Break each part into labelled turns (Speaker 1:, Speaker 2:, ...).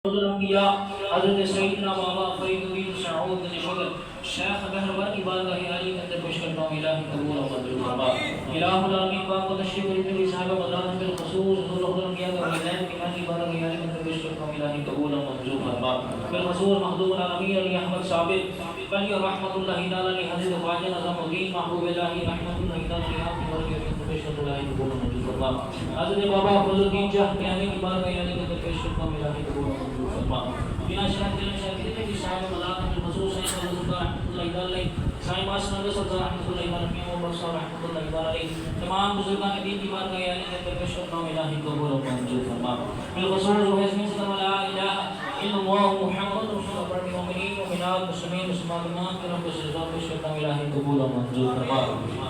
Speaker 1: الانبیاء حضرت سیدنا بابا فرید الدین سعود نشکر شیخ مہربان کی بارگاہ عالی کے اندر پیش کرتا ہوں الہی قبول و منظور فرما الہ العالمین پاک و تشریف کرنے صاحب مدارس بالخصوص حضور الانبیاء کے والدین کی مہر کی بارگاہ عالی کے اندر پیش کرتا ہوں الہی قبول و منظور فرما بالخصوص مخدوم العالمین علی احمد ثابت بنی رحمۃ اللہ تعالی حضرت خواجہ نظام الدین محبوب الہی رحمۃ اللہ تعالی آپ کی بارگاہ کے اندر پیش کرتا ہوں الہی قبول و منظور فرما حضرت بابا فضل الدین شاہ میانی کی بارگاہ عالی کے اندر پیش کرتا ہوں الہی قبول و منظور فرما بنا شرط دل شاکرین کی صاحب ملاقات بالخصوص سید رسول رحمۃ اللہ تعالی سائیں ماسن رسول رحمۃ اللہ علیہ و بخشا رحمۃ اللہ تعالی تمام بزرگان دین کی بارگاہ عالی کے اندر پیش کرتا ہوں الہی قبول و منظور فرما بالخصوص وحسن صلی لا الہ الا اللہ محمد رسول اللہ المؤمنین والمؤمنات مسلمین مسلمات تمام کے رب سے رضا پیش کرتا ہوں الہی قبول و منظور فرما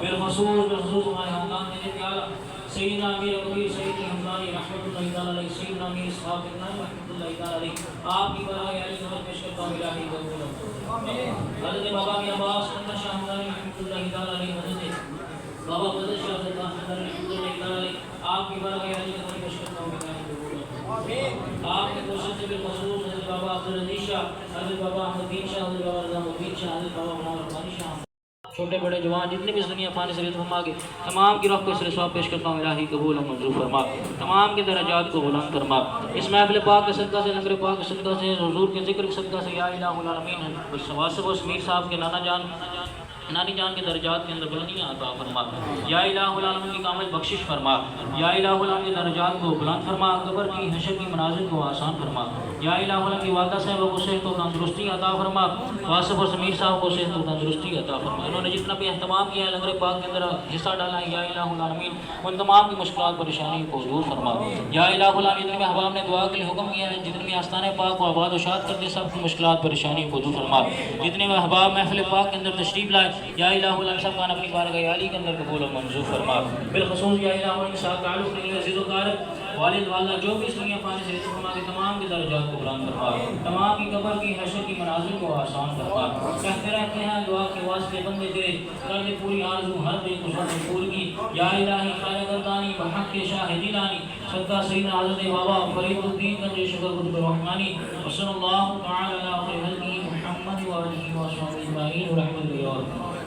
Speaker 1: بالخصوص ہمارے خاندان کے اعلی سیدنا امیر کبیر سید حمدانی رحمۃ اللہ تعالی علیہ سیدنا امیر اسحاق ابن رحمۃ اللہ تعالی علیہ آپ کی بارگاہ عالی کے اندر پیش کرتا ہوں الہی قبول و منظور آمین حضرت بابا می عباس احمد شاہ حمدانی رحمۃ اللہ تعالی علیہ حضرت بابا فضل شاہ حمدانی رحمۃ اللہ تعالی علیہ آپ کی بارگاہ عالی کے اندر پیش کرتا ہوں الہی قبول و منظور آمین آپ کے کوشش سے بالخصوص حضرت بابا عبدالعزیز شاہ حضرت بابا احمد دین شاہ حضرت بابا نظام الدین شاہ حضرت بابا غلام رحمانی شاہ چھوٹے بڑے جوان جتنے بھی اس دنیا پانے سے فرما کے تمام کی روح کو اس ثواب پیش کرتا ہوں الہی قبول و منظور فرما تمام کے درجات کو بلند فرما اس محفل پاک کے صدقہ سے لنگر پاک کے صدقہ سے حضور کے ذکر کے صدقہ سے یا الہ العالمین واسف و میر صاحب کے نانی جان کے درجات کے اندر بلندیاں عطا فرما یا الہ العالمین کی کامل بخشش فرما یا الہ العالمین کے درجات کو بلند فرما قبر کی حشر کی منازل کو آسان فرما یا الہ العالمین کی والدہ صاحب کو صحت و تندرستی عطا فرما واسف و سمیر صاحب کو صحت و تندرستی عطا فرما انہوں نے جتنا بھی اہتمام کیا ہے لنگر پاک کے اندر حصہ ڈالا ہے یا الہ العالمین ان تمام کی مشکلات پریشانی کو دور فرما یا الہ العالمین جتنے بھی احباب نے دعا کے لیے حکم کیا ہے جتنے بھی آستان پاک کو آباد و شاد کر دے سب کی مشکلات پریشانی کو دور فرما جتنے بھی احباب محفل پاک کے اندر تشریف لائے یا الہ العالمین سب کا اپنی بارگاہ عالی کے اندر قبول و منظور فرما بالخصوص یا الہ العالمین کے ساتھ تعلق رکھنے عزیز و کارب والد والدہ جو بھی اس دنیا پانے سے رزق فرما کے تمام کے درجات کو بلند فرما تمام کی قبر کی حشر کی منازل کو آسان فرما کہتے رہتے ہیں دعا کے واسطے بندے تیرے کر دے پوری آرزو ہر دل کو سب پور کی یا الہی خیر گردانی بحق شاہ دلانی صدقہ سیدنا حضرت بابا فرید الدین گنج شکر قطب الرحمانی وصلی اللہ تعالی علی خیر خلقہ محمد و آلہ و صحبہ اجمعین ورحمۃ اللہ